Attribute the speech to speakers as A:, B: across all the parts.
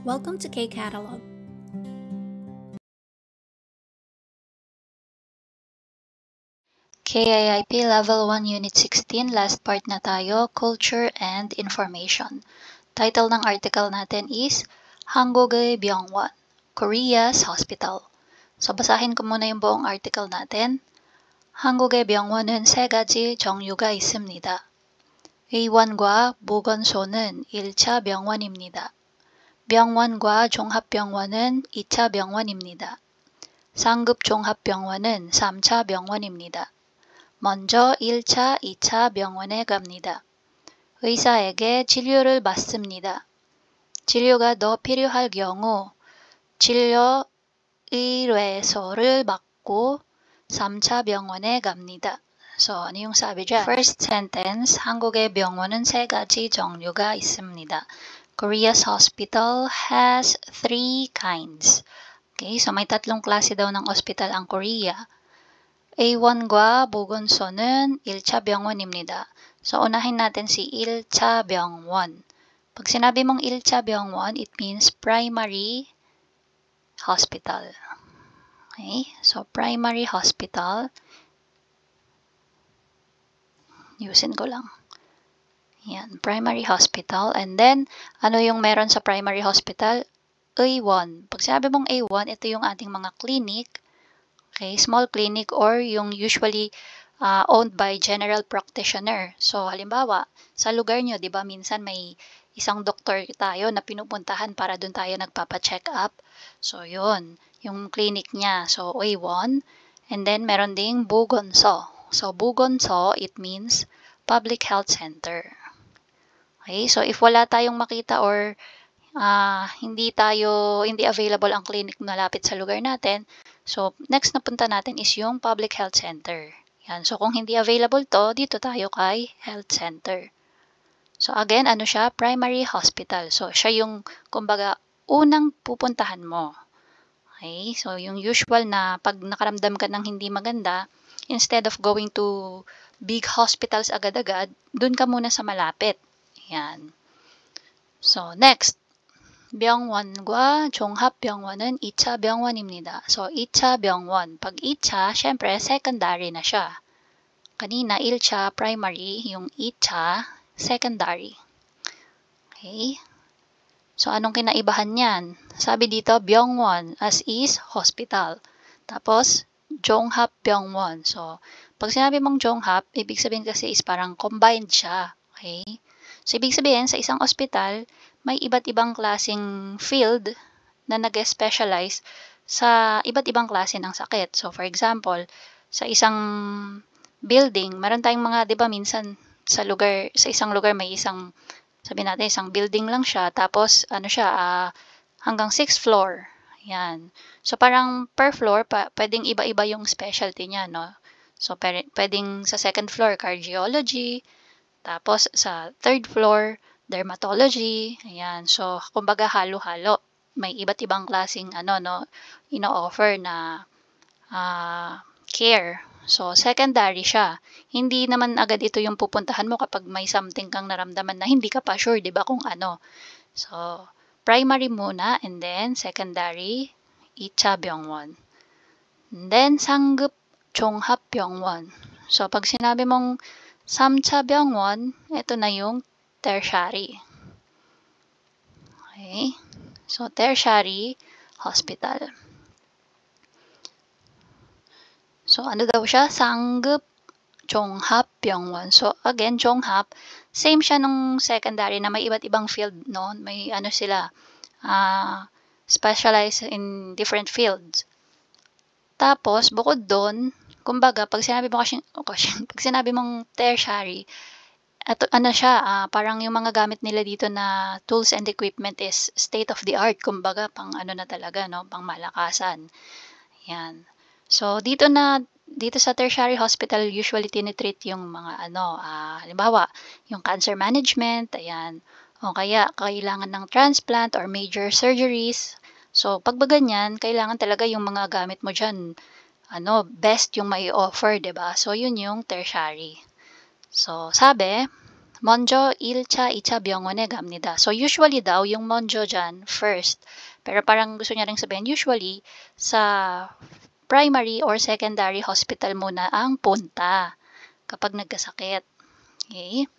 A: Welcome to K-Catalog.
B: KIIP Level 1 Unit 16, last part na tayo, Culture and Information. Title ng article natin is Hangulge Byongwon, Korea's Hospital. So basahin ko muna yung buong article natin. 한국의 병원은 세 가지 종류가 있습니다. 의원과 보건소는 1차 병원입니다. 병원과 종합병원은 2차 병원입니다. 상급 종합병원은 3차 병원입니다. 먼저 1차, 2차 병원에 갑니다. 의사에게 진료를 받습니다. 진료가 더 필요할 경우 진료 의뢰서를 받고 3차 병원에 갑니다. So, ano yung sabi dyan? First sentence, 한국의 병원은 세 가지 종류가 있습니다. Korea's hospital has 3 kinds. Okay, so may tatlong klase daw ng hospital ang Korea. A1과 보건소는 1차 병원입니다. So, unahin natin si 1차 병원. Pag sinabi mong 1차 병원, it means primary hospital. Okay, so primary hospital. Yusin ko lang. Yan, primary hospital. And then, ano yung meron sa primary hospital? A1. Pag sinabi mong A1, ito yung ating mga clinic. Okay, small clinic or yung usually owned by general practitioner. So, halimbawa, sa lugar nyo, di ba, minsan may isang doktor tayo na pinupuntahan para doon tayo nagpapa-check up. So, yun, yung clinic niya. So, A1. And then, meron ding Bugonso. So, Bugonso, it means public health center. Okay, so if wala tayong makita or hindi available ang clinic na lapit sa lugar natin, so next na punta natin is yung public health center. Yan, so kung hindi available to, dito tayo kay health center. So again, ano siya? Primary hospital. So siya yung, kumbaga, unang pupuntahan mo. Okay, so yung usual na pag nakaramdam ka ng hindi maganda, instead of going to big hospitals agad-agad, dun ka muna sa malapit. Yan. So next, 병원과 종합병원은 2차 병원입니다. So 2차 병원. Pag 2차, syempre secondary na siya. Kanina 1차 primary, yung 2차 secondary. Okay? So anong kinaibahan niyan? Sabi dito, 병원 as is hospital. Tapos 종합병원. So pag sinabi mong 종합, ibig sabihin kasi is parang combined siya. Okay? So, ibig sabihin, sa isang ospital, may iba't ibang klaseng field na nag-specialize sa iba't ibang klase ng sakit. So, for example, sa isang building, meron tayong mga, di ba, minsan sa isang lugar may isang, sabi natin, isang building lang siya, tapos, ano siya, hanggang 6th floor. Yan. So, parang per floor, pwedeng iba-iba yung specialty niya, no? So, pwedeng sa 2nd floor, cardiology, tapos sa 3rd floor, dermatology. Ayan. So, kumbaga halo-halo. May iba't ibang klaseng ino-offer na care. So, secondary siya. Hindi naman agad ito yung pupuntahan mo kapag may something kang naramdaman na hindi ka pa sure, 'di ba, kung ano. So, primary muna and then secondary, 2차 병원. And then 상급 종합병원. So, pag sinabi mong 3차 병원, ito na yung tertiary. Okay? So, tertiary hospital. So, ano daw siya? 상급 종합병원. So, again, 종합, same siya nung secondary na may iba't ibang field, no? May sila, specialize in different fields. Tapos, bukod doon, kumbaga, pag sinabi mong tertiary, parang yung mga gamit nila dito na tools and equipment is state of the art, kumbaga, pang na talaga, no, pang malakasan. Yan. So, dito sa tertiary hospital, usually tinitreat yung mga halimbawa, yung cancer management, ayan, o kaya kailangan ng transplant or major surgeries. So, pag ganyan, kailangan talaga yung mga gamit mo dyan, best yung mai-offer, 'di ba? So, yun yung tertiary. So, sabi, 먼저 1차, 2차 병원에 갑니다. So, usually daw, yung 먼저 dyan, first. Pero parang gusto niya rin sabihin, usually, sa primary or secondary hospital muna ang punta kapag nagkasakit. Okay?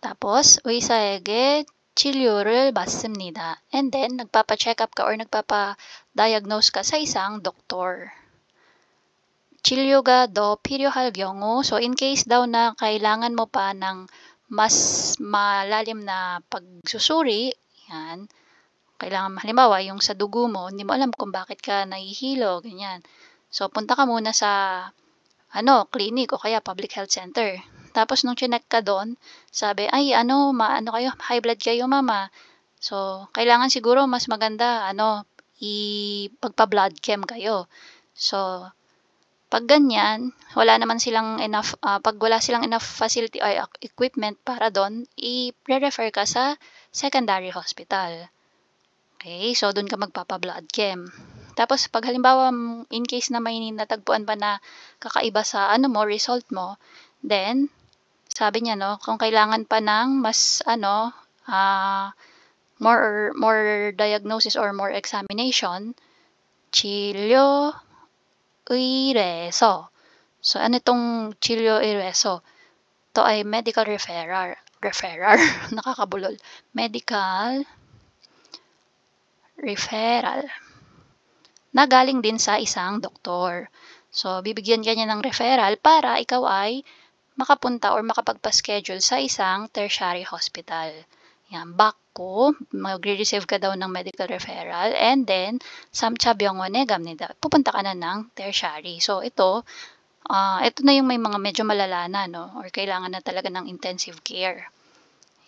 B: tapos, 의사에게 치료를 받습니다. And then, nagpapa-check up ka or nagpapa-diagnose ka sa isang doktor. 치료가 더 필요할 경우, so in case daw na kailangan mo pa ng mas malalim na pagsusuri, yan, kailangan halimbawa yung sa dugo mo, hindi mo alam kung bakit ka nahihilo, ganyan. So, punta ka muna sa clinic o kaya public health center. Tapos nung chinek ka doon, sabi, ay kayo, high blood kayo mama. So, kailangan siguro mas maganda, ipagpa-blood chem kayo. So, pag ganyan, wala naman silang enough, pag wala silang enough facility or equipment para doon, i-refer ka sa secondary hospital. Okay, so doon ka magpapa-blood chem. Tapos pag halimbawa in case na may natagpuan pa na kakaiba sa result mo, then sabi niya kung kailangan pa ng mas more diagnosis or more examination, 치료 의뢰서. So ano itong 치료 의뢰서? Ito ay medical referral. Nakakabulol. Medical referral na galing din sa isang doktor. So, bibigyan ka niya ng referral para ikaw ay makapunta or makapagpa-schedule sa isang tertiary hospital. Yan, 받고, magre-receive ka daw ng medical referral and then, 3차 병원에 갑니다. Pupunta ka na ng tertiary. So, ito na yung may mga medyo malala na, or kailangan na talaga ng intensive care.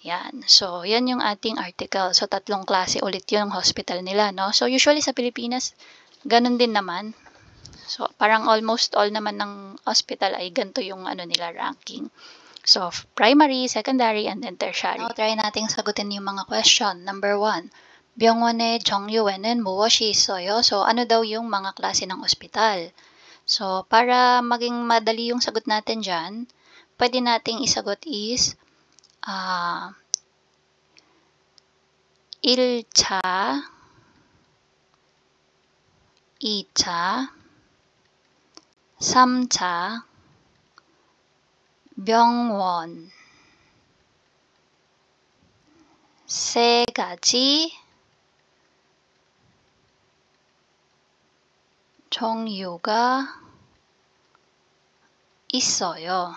B: Yan. So, yan yung ating article. So, 3 klase ulit yung hospital nila, no? So, usually sa Pilipinas, ganun din naman. So, parang almost all naman ng hospital ay ganito yung nila ranking. So, primary, secondary, and then tertiary. Now, try nating sagutin yung mga question. Number 1. 병원의 종류에는 무엇이 있어요? So, ano daw yung mga klase ng hospital? So, para maging madali yung sagot natin dyan, pwede nating isagot is 1차, 2차, 3차, 병원, 3가지 종류가 있어요.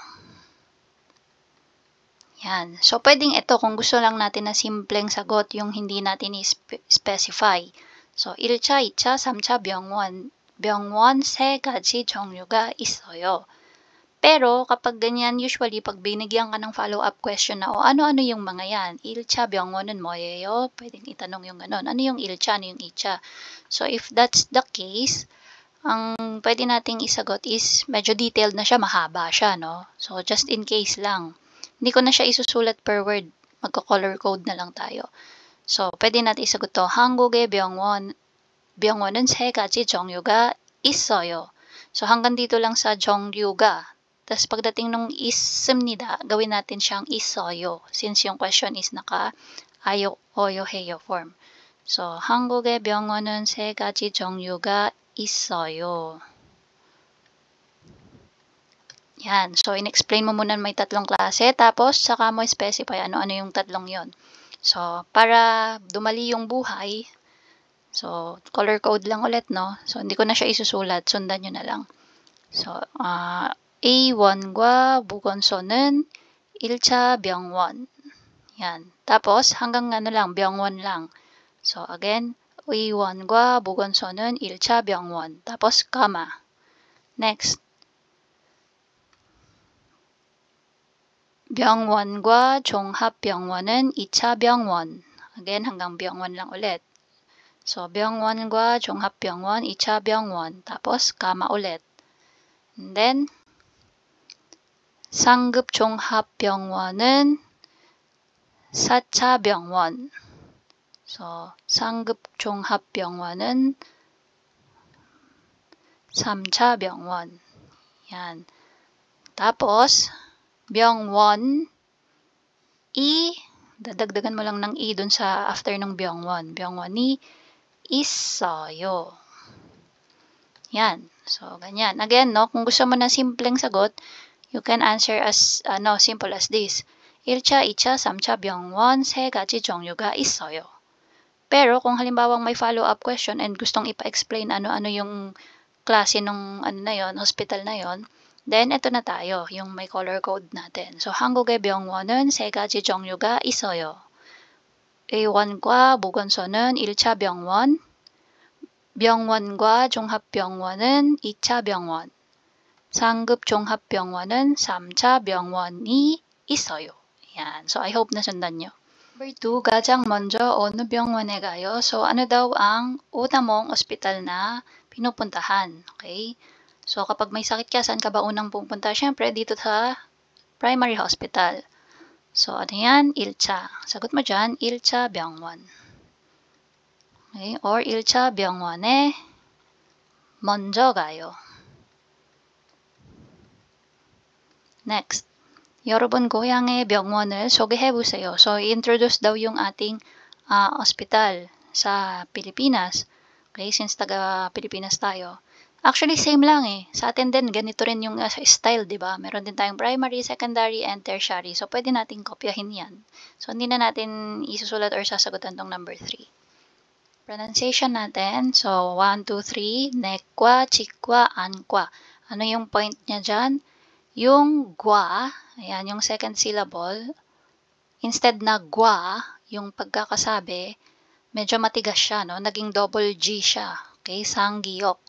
B: Yan. So, pwedeng ito kung gusto lang natin na simpleng sagot yung hindi natin i-specify. So, 1차, 2차, 3차 병원. 병원 3가지 종류가 있어요. Pero, kapag ganyan, usually, pag binigyan ka ng follow-up question na, ano-ano yung mga yan? 1차 병원은 뭐예요? Pwedeng itanong yung ganon. Ano yung 1차, ano yung 2차? So, if that's the case, ang pwede nating isagot is medyo detailed na siya, mahaba siya, no? So, just in case lang. Hindi ko na siya isusulat per word. Magko-color code na lang tayo. So, pwede natin isagot to. 한국의 병원은 3가지 종류가 있어요. So, hanggang dito lang sa 종류가. Tapos, pagdating nung 있습니다, gawin natin siyang 있어요. Since yung question is naka-ayo, oyo, heyo form. So, 한국의 병원은 3가지 종류가 있어요. Yan. So, in-explain mo muna may 3 klase, tapos saka mo specify ano-ano yung 3 yon. So, para dumali yung buhay, so, color code lang ulit, no? So, hindi ko na siya isusulat. Sundan nyo na lang. So, A1과 보건소는 1차 병원. Yan. Tapos, hanggang 병원 lang. So, again, A1과 보건소는 1차 병원. Tapos, comma. Next. 병원과 종합병원은 2차 병원. Again, hanggang 병원 lang ulit. So, 병원과 종합병원, 2차 병원. Tapos, comma ulit. And then, 상급 종합병원은 4차 병원. So, 상급 종합병원은 3차 병원. Yan. Tapos, 병원, dadagdagan mo lang ng dun sa after ng byungwon. byungwon ni 있어요. Yan. So, ganyan. Again, no, kung gusto mo na simpleng sagot, you can answer as simple as this. 1차, 2차, 3차 병원 3가지 종류가 있어요. Pero kung halimbawang may follow-up question and gustong ipa-explain ano-ano yung klase nung hospital na yon, then ito na tayo, yung may color code natin. So, 한국의 병원은 3가지 종류가 있어요. A1과 보건소는 1차 병원, 병원과 종합병원은 2차 병원, 상급 종합병원은 3차 병원이 있어요. Yan. So, I hope nasundan nyo. Number 2, 가장 먼저 어느 병원에 가요? So, ano daw ang una mong ospital na pinupuntahan? Okay? So, kapag may sakit ka, saan ka ba unang pupunta? Siyempre, dito sa primary hospital. So, ano yan? 1차. Sagot mo dyan, 1차 병원. Okay? Or 1차 병원에 먼저 가요. Next. 여러분 고향의 병원을 소개해보세요. So, introduce daw yung ating hospital sa Pilipinas. Okay? Since taga-Pilipinas tayo. Actually, same lang eh. Sa atin din, ganito rin yung style, di ba? Meron din tayong primary, secondary, and tertiary. So, pwede natin kopyahin yan. So, hindi na natin isusulat or sasagutan tong number 3. Pronunciation natin. So, 1, 2, 3. 내과, 치과, 안과. Ano yung point niya dyan? Yung gwa, ayan, yung second syllable, instead na gwa, yung pagkakasabi, medyo matigas siya, no? Naging double G siya. Okay? Sanggiyok.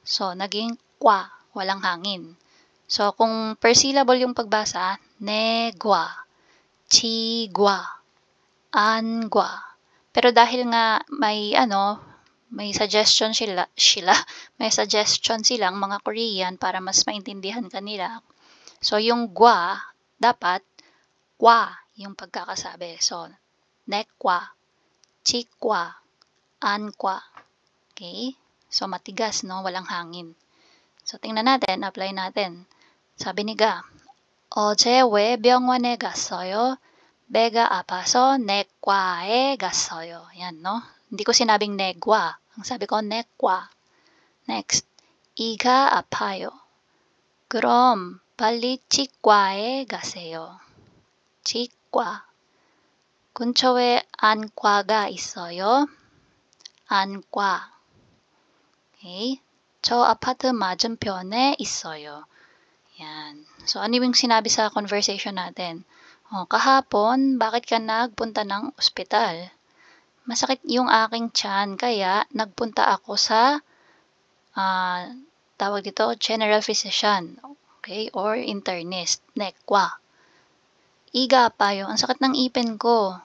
B: So, naging kwa, walang hangin. So, kung per syllable yung pagbasa, negwa, chigwa, angwa. Pero dahil nga may suggestion may suggestion silang mga Korean para mas maintindihan kanila. So, yung gwa, dapat kwa yung pagkakasabi. So, nekwa, chikwa, ankwa. Okay? So, matigas, no? Walang hangin. So, tingnan natin, apply natin. Sabi ni Ga, 어제 왜 병원에 갔어요? 배가 아파서 내과에 갔어요. Yan, no? Hindi ko sinabing negwa. Ang sabi ko, nekwa. Next, 이가 아파요. 그럼 빨리 치과에 가세요. 치과. 근처에 안과가 있어요. 안과. Okay. 저 아파트 맞은편에 있어요. Yan. So, ano yung sinabi sa conversation natin? Kahapon, bakit ka nagpunta ng ospital? Masakit yung aking tiyan, kaya nagpunta ako sa tawag dito, general physician. Okay? Or internist. Nekwa. Iga pa yung, ang sakit ng ipin ko.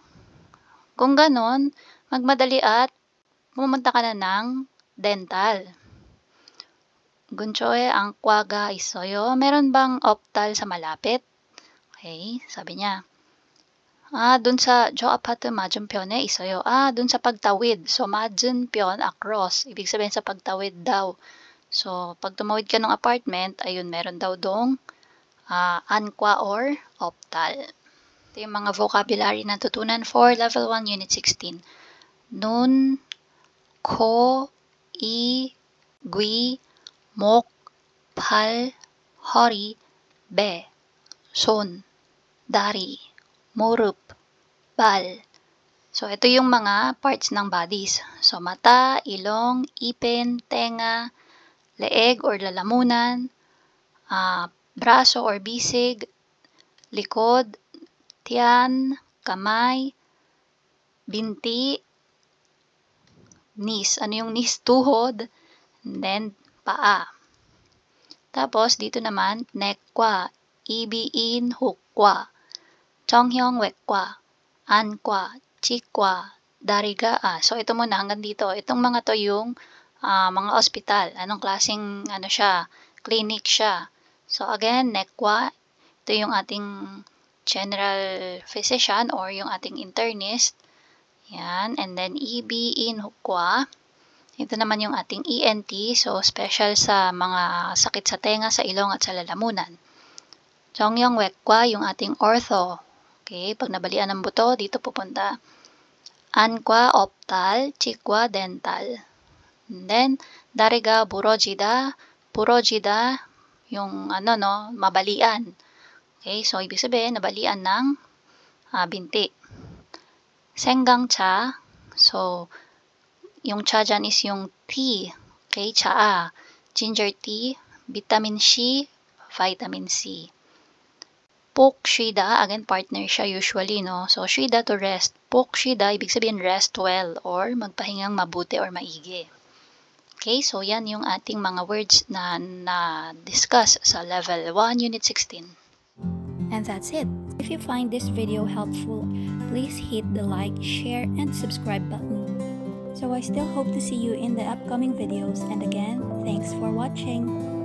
B: Kung ganon, magmadali at pumunta ka na ng dental. 근처에 안과가 있어요. Meron bang optal sa malapit? Okay, sabi niya. Dun sa 저 아파트 맞은편에 있어요. Dun sa pagtawid. So, 맞은편, across. Ibig sabihin sa pagtawid daw. So, pag tumawid ka ng apartment, ayun, meron daw dong anqua or optal. Ito yung mga vocabulary na tutunan for Level 1, Unit 16. 눈, 코, 이, 귀, 목, 팔, 허리, 배, 손, 다리, 무릎, 발. So, ito yung mga parts ng bodies. So, mata, ilong, ipin, tenga, leeg or lalamunan, braso or bisig, likod, tiyan, kamay, binti, knees. Ano yung knees? Tuhod. And then, paa. Tapos, dito naman, nekwa, ibiin, hukwa, 정형 외과, 안과, 치과, 다리가. So, ito muna hanggang dito. Itong mga to yung mga ospital. Anong klaseng siya? Clinic siya. So, again, nekwa. Ito yung ating general physician or yung ating internist. Yan. And then, ibiin, hukwa. Ito naman yung ating ENT, so special sa mga sakit sa tenga, sa ilong at sa lalamunan. 정형외과, yung ating ortho. Okay, pag nabalian ng buto, dito pupunta. Anqua, optal, chiqua, dental. And then, dariga, burojida, yung mabalian. Okay, so ibig sabihin, nabalian ng binti. Senggang cha, so yung cha dyan is yung tea. Okay, cha. Ginger tea, vitamin C, vitamin C. Pok shida, again partner siya usually, no? So shida to rest. Pok shida, ibig sabihin rest well or magpahingang mabuti or maigi. Okay, so yan yung ating mga words na na-discuss sa level 1, unit 16.
A: And that's it. If you find this video helpful, please hit the like, share, and subscribe button. So I still hope to see you in the upcoming videos, and again, thanks for watching.